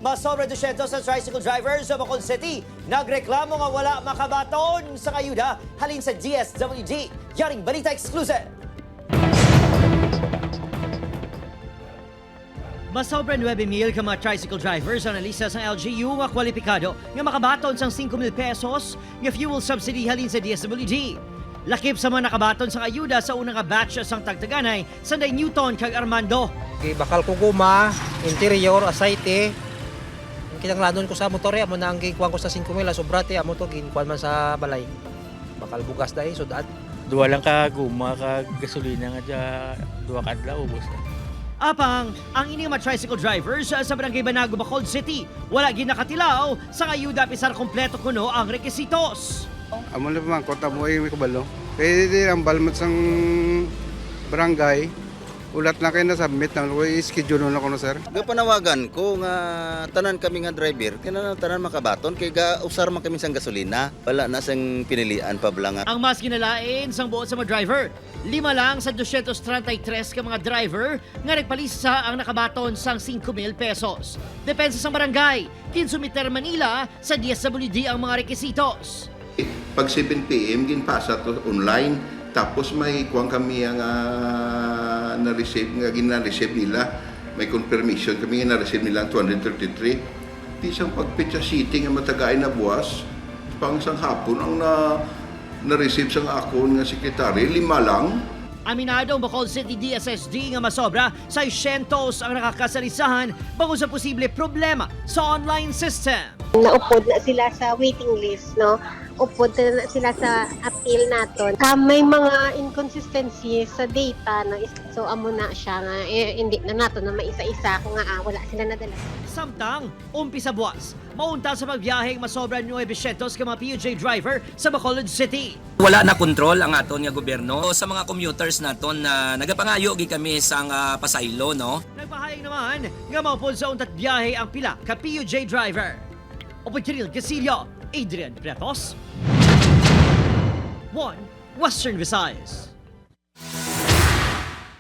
Masobra 200 sa tricycle drivers sa Bacolod City. Nagreklamo nga wala makabaton sa ayuda halin sa DSWD. Yaring balita exclusive. Masobra 9,000 ka mga tricycle drivers ang nalisa sa LGU nga kwalipikado nga makabaton sang 5,000 pesos nga fuel subsidy halin sa DSWD. Lakip sa mga nakabaton sa ayuda sa unang batch sang tagtaganay Sanday Newton kag Armando. Bakal ko guma, interior, aceite. Ang kinanglanon ko sa motor amo na ang gikuan ko sa 5,000 sobrate amo to ginkuan man sa balay. Bakal bugas dai sudad. Duwa lang ka guma ka gasolina nga dya duwa ka adlaw ubos. Apang, ang ining mga tricycle drivers sa Barangay Banago, Bacolod City, wala ginakatilaw sa ayuda pisar kompleto kuno ang rekisitos. Amo na pa kota mo ay may kabalo. Kaya di ang balmat sang barangay, ulat na kayo na submit na schedule na ko na sir. Panawagan ko nga tanan kami nga driver, kaya tanan makabaton, kaya usar man kami sang gasolina. Wala na sang pinilian pa blang. Ang mas ginalain sang buot sa mga driver, 5 lang sa 233 ka mga driver nga nagpalisa ang nakabaton sang 5,000 pesos. Depensa sa barangay, Kinsumiter, Manila sa DSWD ang mga rekisitos. Pag 7 p.m. ginpasa to online, tapos may kuwang kami ang na-receive nila, may confirmation kami nga na-receive nila ang 233. Di siyang pagpitsa city nga matagain na buwas, pang sang hapon ang na-receive sang ako nga sekretary, 5 lang. Aminado ang Bacolod City DSSD nga masobra sa 600 ang nakakasalisahan bago sa posible problema sa online system. Naupod na sila sa waiting list, no? Upod na sila sa appeal naton. May mga inconsistencies sa data, no? So amo na siya nga hindi na nato na maisa-isa kung nga wala sila nadala. Samtang umpisa buwas, maunta sa pagbiyahe masobra 900 ka mga PUJ driver sa Bacolod City. Wala na kontrol ang aton nga gobyerno sa mga commuters naton na nagapangayo gi kami sang pasaylo, no. Nagpahayag naman nga maupod sa untat biyahe ang pila ka PUJ driver. Opitril Casillo, Adrian Pretos, 1 Western Visayas.